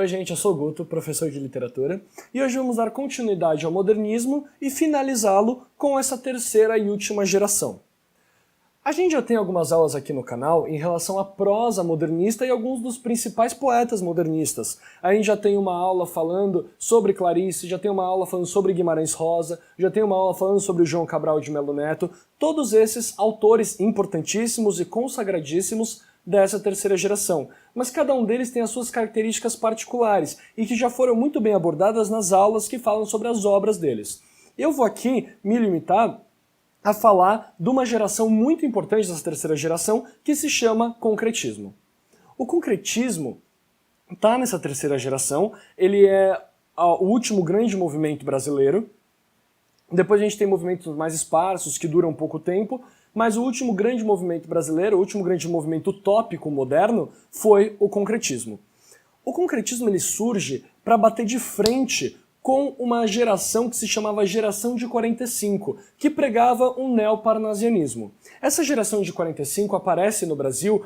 Oi gente, eu sou o Guto, professor de literatura, e hoje vamos dar continuidade ao modernismo e finalizá-lo com essa terceira e última geração. A gente já tem algumas aulas aqui no canal em relação à prosa modernista e alguns dos principais poetas modernistas. A gente já tem uma aula falando sobre Clarice, já tem uma aula falando sobre Guimarães Rosa, já tem uma aula falando sobre o João Cabral de Melo Neto, todos esses autores importantíssimos e consagradíssimos dessa terceira geração, mas cada um deles tem as suas características particulares e que já foram muito bem abordadas nas aulas que falam sobre as obras deles. Eu vou aqui me limitar a falar de uma geração muito importante dessa terceira geração que se chama concretismo. O concretismo está nessa terceira geração, ele é o último grande movimento brasileiro. Depois a gente tem movimentos mais esparsos que duram pouco tempo, mas o último grande movimento brasileiro, o último grande movimento utópico moderno, foi o concretismo. O concretismo ele surge para bater de frente com uma geração que se chamava geração de 45, que pregava um neoparnasianismo. Essa geração de 45 aparece no Brasil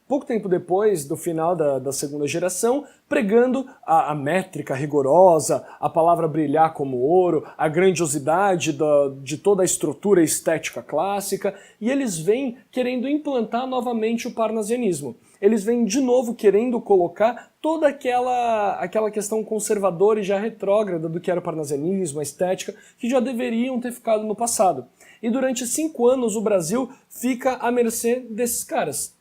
pouco tempo depois do final da segunda geração, pregando a métrica rigorosa, a palavra brilhar como ouro, a grandiosidade de toda a estrutura estética clássica, e eles vêm querendo implantar novamente o parnasianismo. Eles vêm de novo querendo colocar toda aquela questão conservadora e já retrógrada do que era o parnasianismo, a estética, que já deveriam ter ficado no passado. E durante 5 anos o Brasil fica à mercê desses caras,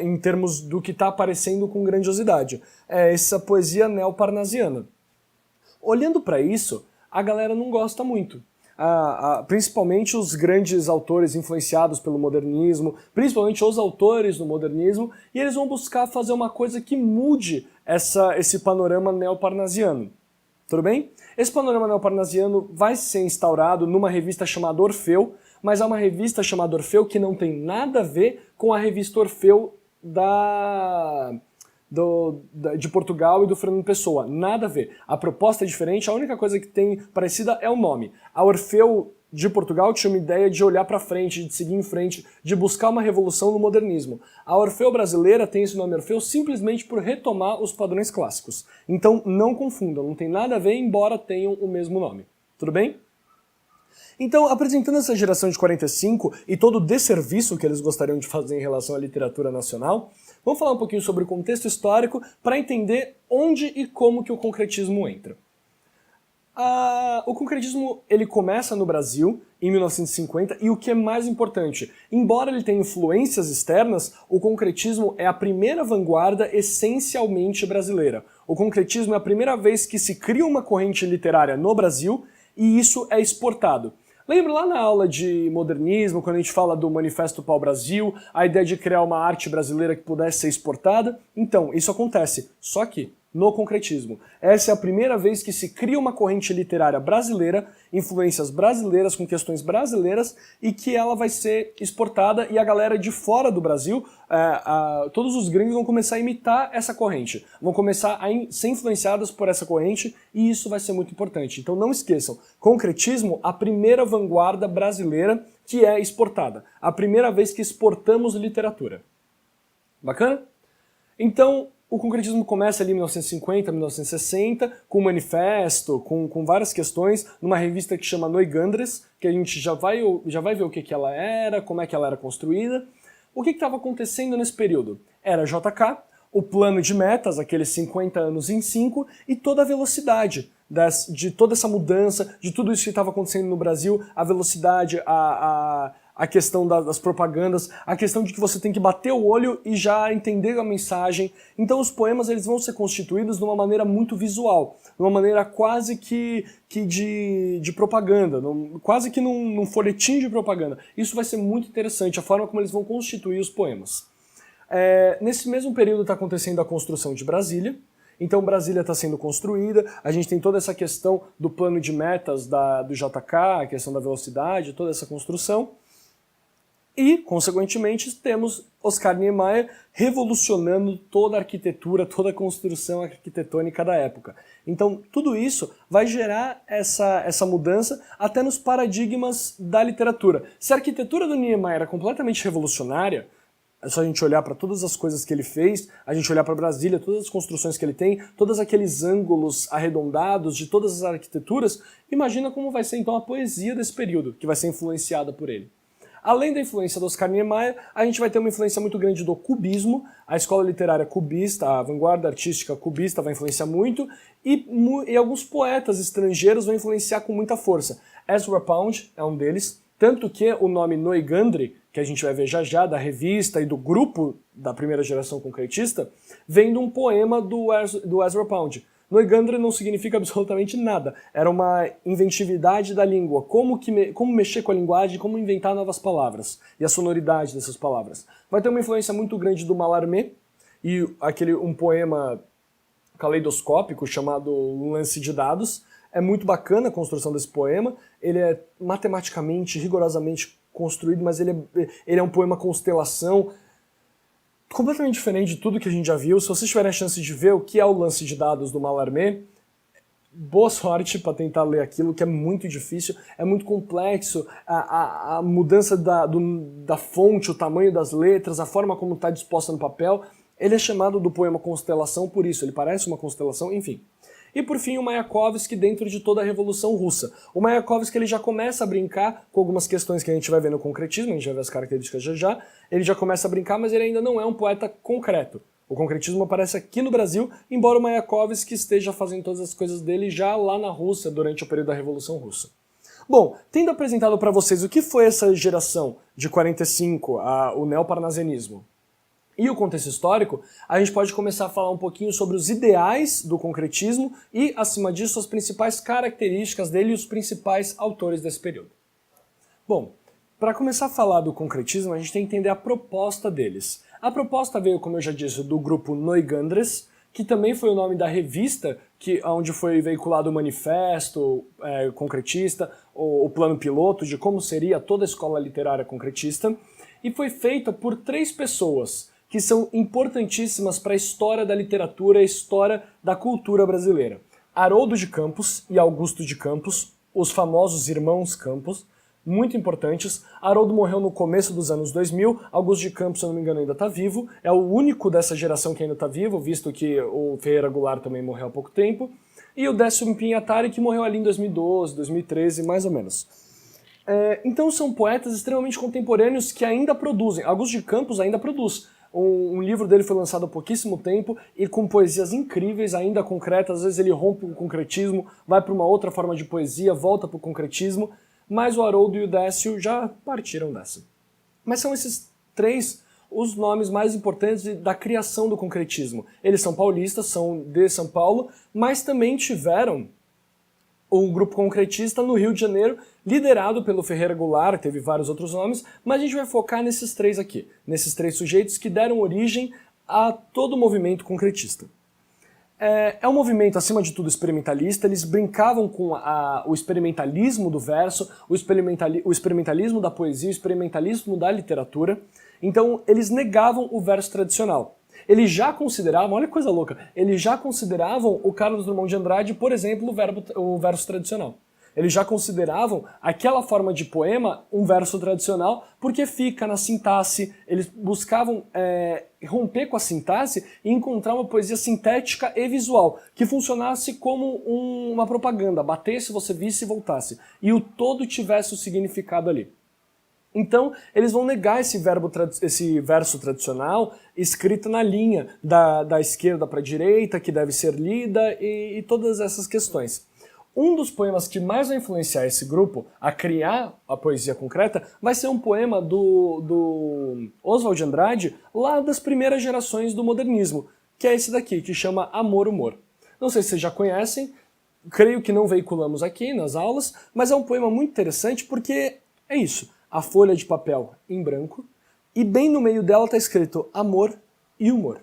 em termos do que está aparecendo com grandiosidade. É essa poesia neoparnasiana. Olhando para isso, a galera não gosta muito. Principalmente os grandes autores influenciados pelo modernismo, principalmente os autores do modernismo, e eles vão buscar fazer uma coisa que mude esse panorama neoparnasiano. Tudo bem? Esse panorama neoparnasiano vai ser instaurado numa revista chamada Orfeu, mas é uma revista chamada Orfeu que não tem nada a ver com a revista Orfeu de Portugal e do Fernando Pessoa. Nada a ver. A proposta é diferente, a única coisa que tem parecida é o nome. A Orfeu de Portugal tinha uma ideia de olhar para frente, de seguir em frente, de buscar uma revolução no modernismo. A Orfeu brasileira tem esse nome Orfeu simplesmente por retomar os padrões clássicos. Então não confundam, não tem nada a ver, embora tenham o mesmo nome. Tudo bem? Então, apresentando essa geração de 45 e todo o desserviço que eles gostariam de fazer em relação à literatura nacional, vamos falar um pouquinho sobre o contexto histórico para entender onde e como que o concretismo entra. O concretismo ele começa no Brasil em 1950 e o que é mais importante, embora ele tenha influências externas, o concretismo é a primeira vanguarda essencialmente brasileira. O concretismo é a primeira vez que se cria uma corrente literária no Brasil e isso é exportado. Lembra lá na aula de modernismo, quando a gente fala do Manifesto Pau-Brasil, a ideia de criar uma arte brasileira que pudesse ser exportada? Então, isso acontece, só que no concretismo. Essa é a primeira vez que se cria uma corrente literária brasileira, influências brasileiras com questões brasileiras, e que ela vai ser exportada e a galera de fora do Brasil, todos os gringos vão começar a imitar essa corrente, vão começar a ser influenciados por essa corrente e isso vai ser muito importante. Então não esqueçam, concretismo, a primeira vanguarda brasileira que é exportada, a primeira vez que exportamos literatura. Bacana? Então, o concretismo começa ali em 1950, 1960, com um manifesto, com várias questões, numa revista que chama Neugandres, que a gente já vai ver o que ela era, como é que ela era construída. O que estava acontecendo nesse período? Era JK, o plano de metas, aqueles 50 anos em 5, e toda a velocidade de toda essa mudança, de tudo isso que estava acontecendo no Brasil, a velocidade, a questão das propagandas, a questão de que você tem que bater o olho e já entender a mensagem. Então os poemas eles vão ser constituídos de uma maneira muito visual, de uma maneira quase que de propaganda, quase que num folhetim de propaganda. Isso vai ser muito interessante, a forma como eles vão constituir os poemas. Nesse mesmo período está acontecendo a construção de Brasília. Então Brasília está sendo construída, a gente tem toda essa questão do plano de metas do JK, a questão da velocidade, toda essa construção. E, consequentemente, temos Oscar Niemeyer revolucionando toda a arquitetura, toda a construção arquitetônica da época. Então, tudo isso vai gerar essa mudança até nos paradigmas da literatura. Se a arquitetura do Niemeyer era completamente revolucionária, É só a gente olhar para todas as coisas que ele fez, a gente olhar para Brasília, todas as construções que ele tem, todos aqueles ângulos arredondados de todas as arquiteturas, imagina como vai ser então a poesia desse período, que vai ser influenciada por ele. Além da influência do Oscar Niemeyer, a gente vai ter uma influência muito grande do cubismo, a escola literária cubista, a vanguarda artística cubista vai influenciar muito, e alguns poetas estrangeiros vão influenciar com muita força. Ezra Pound é um deles, tanto que o nome Noigandri, que a gente vai ver já já, da revista e do grupo da primeira geração concretista, vem de um poema do Ezra Pound. Noigandri não significa absolutamente nada, era uma inventividade da língua, como mexer com a linguagem, como inventar novas palavras, e a sonoridade dessas palavras. Vai ter uma influência muito grande do Mallarmé, e um poema caleidoscópico chamado Lance de Dados. É muito bacana a construção desse poema, ele é matematicamente, rigorosamente construído, mas ele é um poema constelação, completamente diferente de tudo que a gente já viu. Se vocês tiverem a chance de ver o que é o Lance de Dados do Mallarmé, boa sorte para tentar ler aquilo, que é muito difícil, é muito complexo, a mudança da fonte, o tamanho das letras, a forma como está disposta no papel. Ele é chamado do poema Constelação por isso, ele parece uma constelação, enfim. E por fim o Mayakovsky dentro de toda a Revolução Russa. O Mayakovsky ele já começa a brincar com algumas questões que a gente vai ver no concretismo, a gente vai ver as características já, ele já começa a brincar, mas ele ainda não é um poeta concreto. O concretismo aparece aqui no Brasil, embora o Mayakovsky esteja fazendo todas as coisas dele já lá na Rússia, durante o período da Revolução Russa. Bom, tendo apresentado para vocês o que foi essa geração de 45, o neoparnasianismo, e o contexto histórico, a gente pode começar a falar um pouquinho sobre os ideais do concretismo e, acima disso, as principais características dele e os principais autores desse período. Bom, para começar a falar do concretismo, a gente tem que entender a proposta deles. A proposta veio, como eu já disse, do grupo Noigandres, que também foi o nome da revista onde foi veiculado o manifesto concretista, o plano piloto de como seria toda a escola literária concretista, e foi feita por 3 pessoas, que são importantíssimas para a história da literatura e a história da cultura brasileira. Haroldo de Campos e Augusto de Campos, os famosos irmãos Campos, muito importantes. Haroldo morreu no começo dos anos 2000, Augusto de Campos, se eu não me engano, ainda está vivo, é o único dessa geração que ainda está vivo, visto que o Ferreira Goulart também morreu há pouco tempo, e o Décio Pinhatari, que morreu ali em 2012, 2013, mais ou menos. Então são poetas extremamente contemporâneos que ainda produzem. Augusto de Campos ainda produz. Um livro dele foi lançado há pouquíssimo tempo e com poesias incríveis, ainda concretas. Às vezes ele rompe o concretismo, vai para uma outra forma de poesia, volta para o concretismo, mas o Haroldo e o Décio já partiram dessa. Mas são esses 3 os nomes mais importantes da criação do concretismo. Eles são paulistas, são de São Paulo, mas também tiveram um grupo concretista no Rio de Janeiro, liderado pelo Ferreira Goulart, teve vários outros nomes, mas a gente vai focar nesses 3 aqui, nesses 3 sujeitos que deram origem a todo o movimento concretista. É um movimento, acima de tudo, experimentalista, eles brincavam com o experimentalismo do verso, o experimentalismo da poesia, o experimentalismo da literatura, então eles negavam o verso tradicional. Eles já consideravam, olha que coisa louca, eles já consideravam o Carlos Drummond de Andrade, por exemplo, o verso tradicional. Eles já consideravam aquela forma de poema um verso tradicional porque fica na sintaxe, eles buscavam romper com a sintaxe e encontrar uma poesia sintética e visual, que funcionasse como uma propaganda, batesse, você visse e voltasse, e o todo tivesse o significado ali. Então, eles vão negar esse verso tradicional escrito na linha da esquerda para a direita, que deve ser lida, e todas essas questões. Um dos poemas que mais vai influenciar esse grupo a criar a poesia concreta vai ser um poema do Oswald de Andrade, lá das primeiras gerações do modernismo, que é esse daqui, que chama Amor, Humor. Não sei se vocês já conhecem, creio que não veiculamos aqui nas aulas, mas é um poema muito interessante porque é isso. A folha de papel em branco, e bem no meio dela está escrito amor e humor.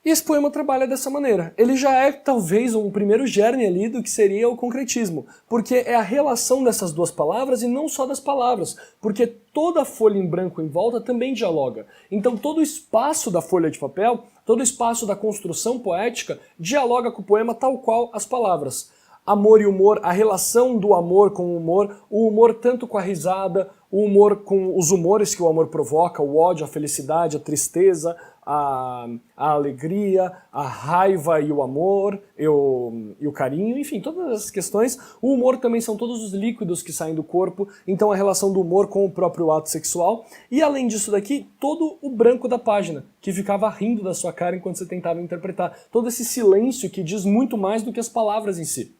E esse poema trabalha dessa maneira. Ele já é talvez um primeiro germe ali do que seria o concretismo, porque é a relação dessas duas palavras e não só das palavras, porque toda a folha em branco em volta também dialoga. Então todo o espaço da folha de papel, todo o espaço da construção poética dialoga com o poema tal qual as palavras. amor e humor, a relação do amor com o humor tanto com a risada, o humor com os humores que o amor provoca, o ódio, a felicidade, a tristeza, a alegria, a raiva e o amor, e o carinho, enfim, todas essas questões. O humor também são todos os líquidos que saem do corpo, então a relação do humor com o próprio ato sexual. E além disso daqui, todo o branco da página, que ficava rindo da sua cara enquanto você tentava interpretar. Todo esse silêncio que diz muito mais do que as palavras em si.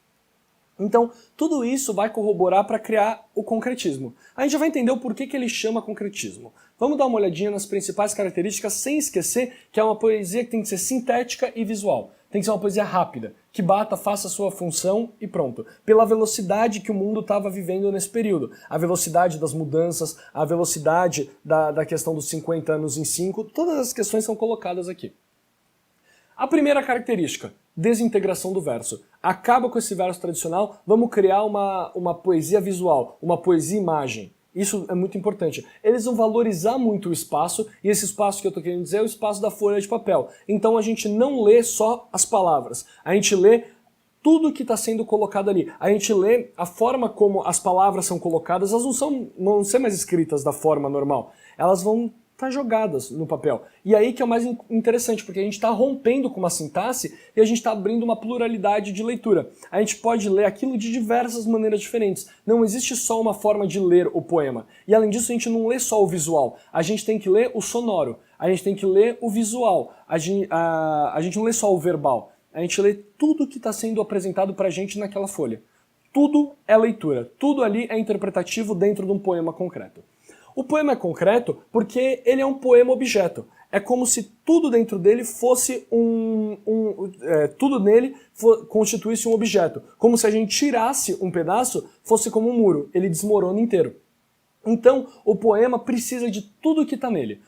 Então, tudo isso vai corroborar para criar o concretismo. A gente já vai entender o porquê que ele chama concretismo. Vamos dar uma olhadinha nas principais características, sem esquecer que é uma poesia que tem que ser sintética e visual. Tem que ser uma poesia rápida, que bata, faça a sua função e pronto. Pela velocidade que o mundo estava vivendo nesse período. A velocidade das mudanças, a velocidade da questão dos 50 anos em 5, todas as questões são colocadas aqui. A primeira característica, desintegração do verso. Acaba com esse verso tradicional, vamos criar uma poesia visual, uma poesia-imagem. Isso é muito importante. Eles vão valorizar muito o espaço, e esse espaço que eu estou querendo dizer é o espaço da folha de papel. Então a gente não lê só as palavras, a gente lê tudo que está sendo colocado ali. A gente lê a forma como as palavras são colocadas, elas não vão ser mais escritas da forma normal, elas vão estar jogadas no papel. E aí que é o mais interessante, porque a gente está rompendo com uma sintaxe e a gente está abrindo uma pluralidade de leitura. A gente pode ler aquilo de diversas maneiras diferentes. Não existe só uma forma de ler o poema. E além disso, a gente não lê só o visual. A gente tem que ler o sonoro. A gente tem que ler o visual. A gente não lê só o verbal. A gente lê tudo que está sendo apresentado para a gente naquela folha. Tudo é leitura. Tudo ali é interpretativo dentro de um poema concreto. O poema é concreto porque ele é um poema-objeto. É como se tudo dentro dele fosse tudo nele constituísse um objeto. Como se a gente tirasse um pedaço, fosse como um muro. Ele desmorona inteiro. Então, o poema precisa de tudo que está nele.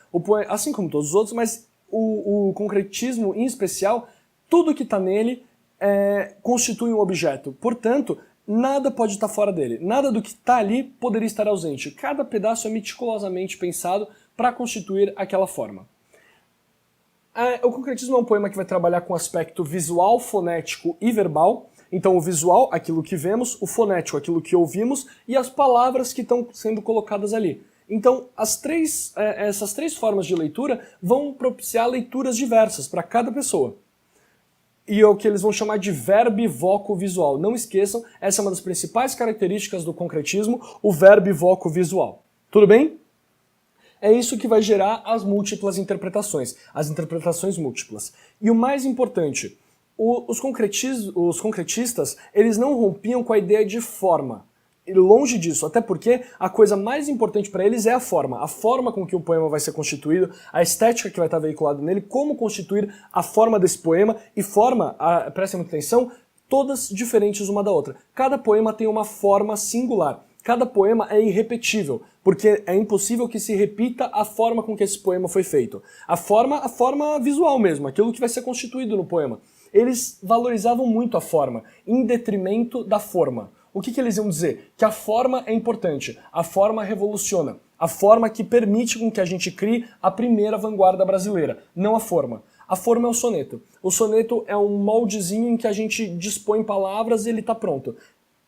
Assim como todos os outros, mas o concretismo em especial, tudo que está nele constitui um objeto. Portanto, nada pode estar fora dele. Nada do que está ali poderia estar ausente. Cada pedaço é meticulosamente pensado para constituir aquela forma. O concretismo é um poema que vai trabalhar com o aspecto visual, fonético e verbal. Então o visual, aquilo que vemos, o fonético, aquilo que ouvimos, e as palavras que estão sendo colocadas ali. Então essas três formas de leitura vão propiciar leituras diversas para cada pessoa. E é o que eles vão chamar de verbo-voco visual. Não esqueçam, essa é uma das principais características do concretismo, o verbo-voco visual. Tudo bem? É isso que vai gerar as múltiplas interpretações, as interpretações múltiplas. E o mais importante, os concretistas, eles não rompiam com a ideia de forma. E longe disso, até porque a coisa mais importante para eles é a forma com que o poema vai ser constituído, a estética que vai estar veiculada nele, como constituir a forma desse poema, e prestem muita atenção, todas diferentes uma da outra. Cada poema tem uma forma singular, cada poema é irrepetível, porque é impossível que se repita a forma com que esse poema foi feito. A forma visual mesmo, aquilo que vai ser constituído no poema. Eles valorizavam muito a forma, em detrimento da forma. O que eles iam dizer? Que a forma é importante, a forma revoluciona, a forma que permite com que a gente crie a primeira vanguarda brasileira, não a forma. A forma é o soneto. O soneto é um moldezinho em que a gente dispõe palavras e ele está pronto.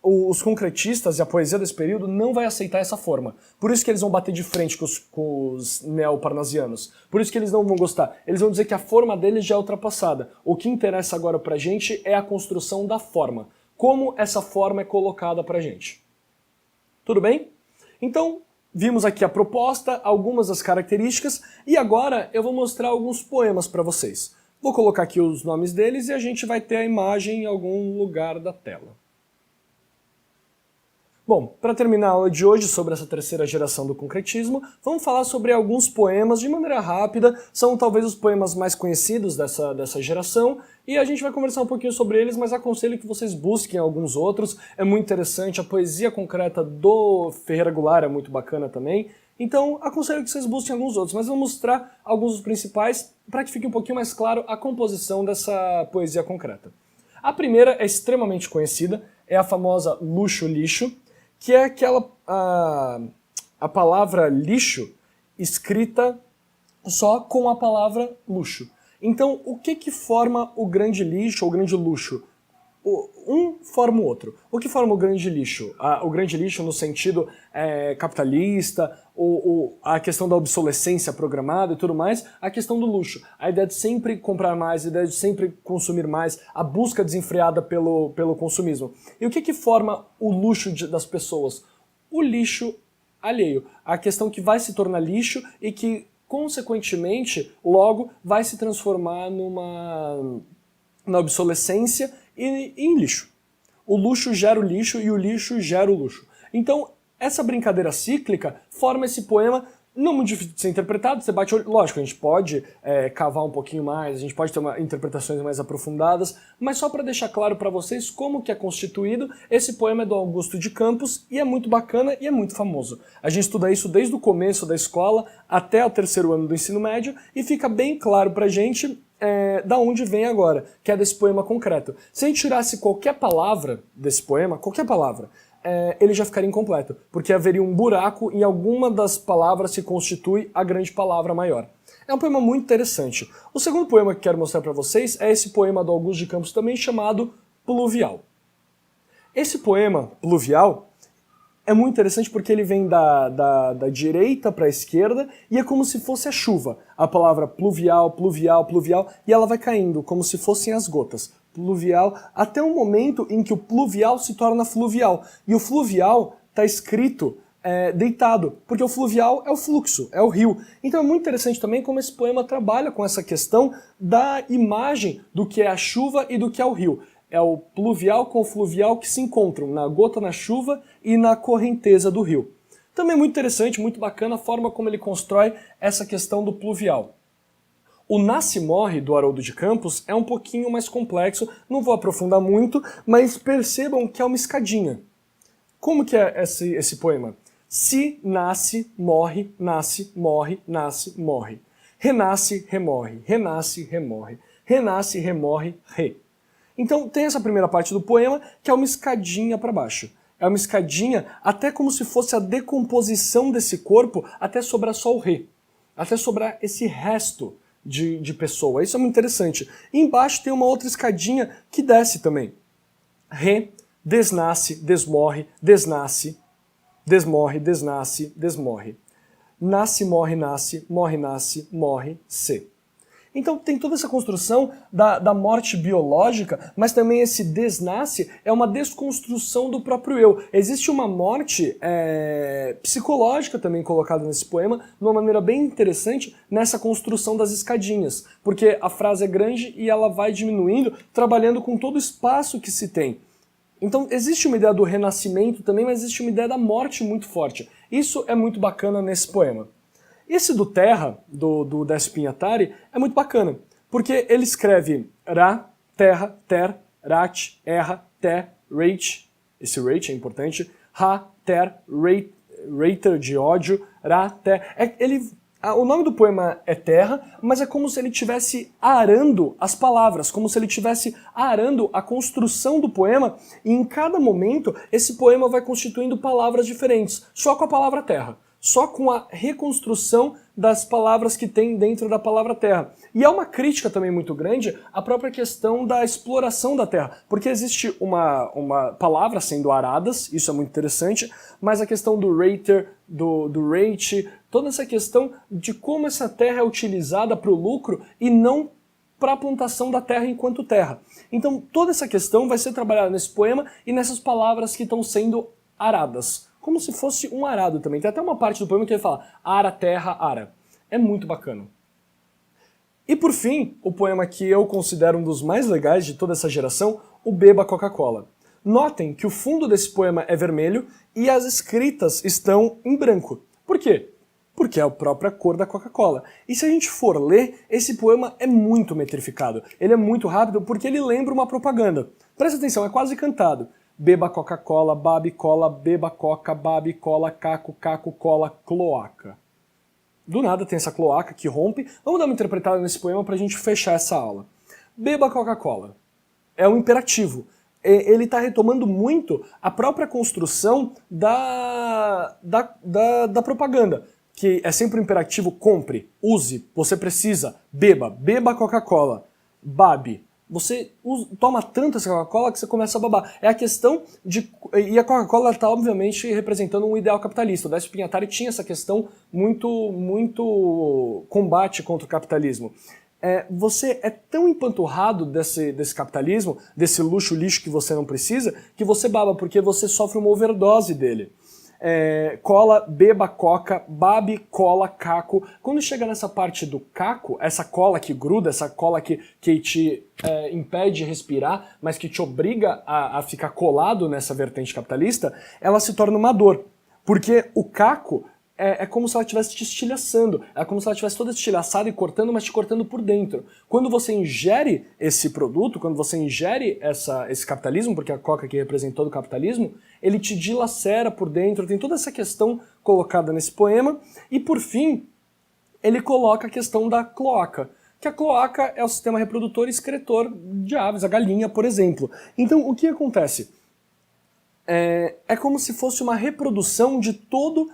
Os concretistas e a poesia desse período não vai aceitar essa forma. Por isso que eles vão bater de frente com os neoparnasianos. Por isso que eles não vão gostar. Eles vão dizer que a forma deles já é ultrapassada. O que interessa agora pra gente é a construção da forma. Como essa forma é colocada pra gente. Tudo bem? Então, vimos aqui a proposta, algumas das características, e agora eu vou mostrar alguns poemas para vocês. Vou colocar aqui os nomes deles e a gente vai ter a imagem em algum lugar da tela. Bom, para terminar a aula de hoje sobre essa terceira geração do concretismo, vamos falar sobre alguns poemas de maneira rápida, são talvez os poemas mais conhecidos dessa geração, e a gente vai conversar um pouquinho sobre eles, mas aconselho que vocês busquem alguns outros, é muito interessante, a poesia concreta do Ferreira Goulart é muito bacana também, então aconselho que vocês busquem alguns outros, mas vou mostrar alguns dos principais para que fique um pouquinho mais claro a composição dessa poesia concreta. A primeira é extremamente conhecida, é a famosa Luxo-Lixo, que é a palavra lixo escrita só com a palavra luxo. Então, o que forma o grande lixo ou o grande luxo? um forma o outro. O que forma o grande lixo? O grande lixo no sentido capitalista, a questão da obsolescência programada e tudo mais, a questão do luxo. A ideia de sempre comprar mais, a ideia de sempre consumir mais, a busca desenfreada pelo consumismo. E o que forma o luxo das pessoas? O lixo alheio. A questão que vai se tornar lixo e que, consequentemente, logo vai se transformar na obsolescência e em lixo. O luxo gera o lixo e o lixo gera o luxo. Então, essa brincadeira cíclica forma esse poema não muito difícil de ser interpretado. Você bate o olho, lógico, a gente pode cavar um pouquinho mais, a gente pode ter interpretações mais aprofundadas, mas só para deixar claro para vocês como que é constituído, esse poema é do Augusto de Campos e é muito bacana e é muito famoso. A gente estuda isso desde o começo da escola até o 3º ano do ensino médio e fica bem claro pra gente da onde vem agora, que é desse poema concreto. Se a gente tirasse qualquer palavra desse poema, qualquer palavra, ele já ficaria incompleto, porque haveria um buraco em alguma das palavras que constitui a grande palavra maior. É um poema muito interessante. O segundo poema que quero mostrar para vocês é esse poema do Augusto de Campos também chamado Pluvial. Esse poema, Pluvial, é muito interessante porque ele vem da direita para a esquerda e é como se fosse a chuva. A palavra pluvial, pluvial, pluvial, e ela vai caindo como se fossem as gotas. Pluvial, até o momento em que o pluvial se torna fluvial. E o fluvial está escrito deitado, porque o fluvial é o fluxo, é o rio. Então é muito interessante também como esse poema trabalha com essa questão da imagem do que é a chuva e do que é o rio. É o pluvial com o fluvial que se encontram na gota na chuva e na correnteza do rio. Também muito interessante, muito bacana a forma como ele constrói essa questão do pluvial. O Nasce-Morre do Haroldo de Campos é um pouquinho mais complexo, não vou aprofundar muito, mas percebam que é uma escadinha. Como que é esse poema? Se nasce, morre, nasce, morre, nasce, morre. Renasce, remorre, renasce, remorre. Renasce, remorre, re. Então tem essa primeira parte do poema que é uma escadinha para baixo. É uma escadinha até como se fosse a decomposição desse corpo até sobrar só o re. Até sobrar esse resto de pessoa. Isso é muito interessante. E embaixo tem uma outra escadinha que desce também. Re, desnasce, desmorre, desnasce, desmorre, desnasce, desmorre. Nasce, morre, nasce, morre, se. Então tem toda essa construção da morte biológica, mas também esse desnasce é uma desconstrução do próprio eu. Existe uma morte psicológica também colocada nesse poema, de uma maneira bem interessante, nessa construção das escadinhas. Porque a frase é grande e ela vai diminuindo, trabalhando com todo o espaço que se tem. Então existe uma ideia do renascimento também, mas existe uma ideia da morte muito forte. Isso é muito bacana nesse poema. Esse do Terra, do Décio Pinhatari, é muito bacana, porque ele escreve Ra, Terra, Ter, Rat, Erra, Te, Rate, esse rate é importante, Ra, Ter, Rater de ódio, Ra, Te. O nome do poema é Terra, mas é como se ele estivesse arando as palavras, como se ele estivesse arando a construção do poema, e em cada momento esse poema vai constituindo palavras diferentes, só com a palavra Terra. Só com a reconstrução das palavras que tem dentro da palavra terra. E é uma crítica também muito grande à própria questão da exploração da terra, porque existe uma palavra sendo aradas, isso é muito interessante, mas a questão do rater, do rate, toda essa questão de como essa terra é utilizada para o lucro e não para a plantação da terra enquanto terra. Então toda essa questão vai ser trabalhada nesse poema e nessas palavras que estão sendo aradas. Como se fosse um arado também. Tem até uma parte do poema que ele fala ara, terra, ara. É muito bacana. E por fim, o poema que eu considero um dos mais legais de toda essa geração, o Beba Coca-Cola. Notem que o fundo desse poema é vermelho e as escritas estão em branco. Por quê? Porque é a própria cor da Coca-Cola. E se a gente for ler, esse poema é muito metrificado. Ele é muito rápido porque ele lembra uma propaganda. Presta atenção, é quase cantado. Beba Coca-Cola, babe cola, beba coca, babe cola, caco, caco, cola, cloaca. Do nada tem essa cloaca que rompe. Vamos dar uma interpretada nesse poema pra gente fechar essa aula. Beba Coca-Cola. É um imperativo. Ele está retomando muito a própria construção da propaganda. Que é sempre o imperativo compre, use, você precisa, beba, beba Coca-Cola, babe, você toma tanto essa Coca-Cola que você começa a babar. É a questão de... E a Coca-Cola está, obviamente, representando um ideal capitalista. O Décio Pinhatari tinha essa questão muito combate contra o capitalismo. Você é tão empanturrado desse capitalismo, desse luxo lixo que você não precisa, que você baba, porque você sofre uma overdose dele. Cola, beba coca, babe, cola, caco. Quando chega nessa parte do caco, essa cola que gruda, essa cola que te impede de respirar, mas que te obriga a ficar colado nessa vertente capitalista, ela se torna uma dor. Porque o caco é como se ela estivesse te estilhaçando, é como se ela estivesse toda estilhaçada e cortando, mas te cortando por dentro. Quando você ingere esse produto, quando você ingere esse capitalismo, porque a Coca que representa todo o capitalismo, ele te dilacera por dentro, tem toda essa questão colocada nesse poema, e por fim, ele coloca a questão da cloaca, que a cloaca é o sistema reprodutor e excretor de aves, a galinha, por exemplo. Então, o que acontece? É como se fosse uma reprodução de todo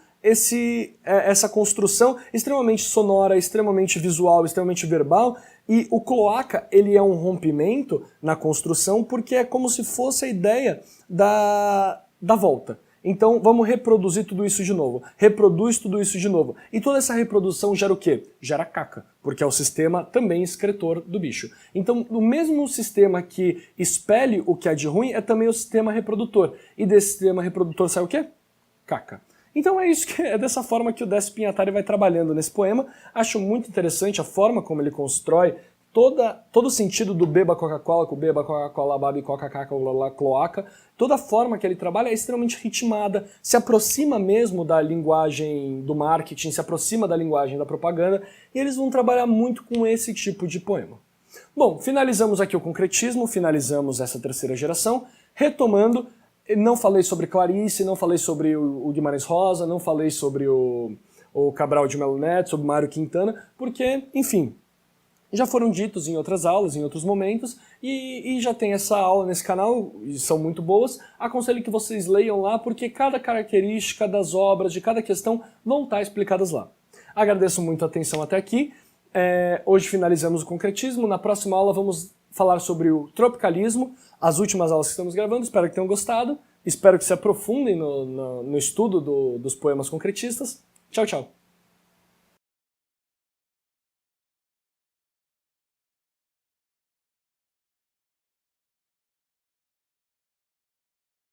essa construção extremamente sonora, extremamente visual, extremamente verbal, e o cloaca ele é um rompimento na construção porque é como se fosse a ideia da volta. Então vamos reproduzir tudo isso de novo, reproduz tudo isso de novo. E toda essa reprodução gera o quê? Gera caca, porque é o sistema também excretor do bicho. Então o mesmo sistema que expele o que é de ruim é também o sistema reprodutor. E desse sistema reprodutor sai o quê? Caca. Então é dessa forma que o Décio Pinhatari vai trabalhando nesse poema. Acho muito interessante a forma como ele constrói todo o sentido do beba Coca-Cola, com beba Coca-Cola, babe Coca-Caca, cloaca. Toda a forma que ele trabalha é extremamente ritmada, se aproxima mesmo da linguagem do marketing, se aproxima da linguagem da propaganda, e eles vão trabalhar muito com esse tipo de poema. Bom, finalizamos aqui o concretismo, finalizamos essa terceira geração, retomando. Não falei sobre Clarice, não falei sobre o Guimarães Rosa, não falei sobre o Cabral de Melo Neto, sobre Mário Quintana, porque, enfim, já foram ditos em outras aulas, em outros momentos, e já tem essa aula nesse canal, e são muito boas. Aconselho que vocês leiam lá, porque cada característica das obras, de cada questão, vão estar explicadas lá. Agradeço muito a atenção até aqui. Hoje finalizamos o concretismo, na próxima aula vamos falar sobre o tropicalismo, as últimas aulas que estamos gravando, espero que tenham gostado, espero que se aprofundem no estudo dos poemas concretistas. Tchau, tchau!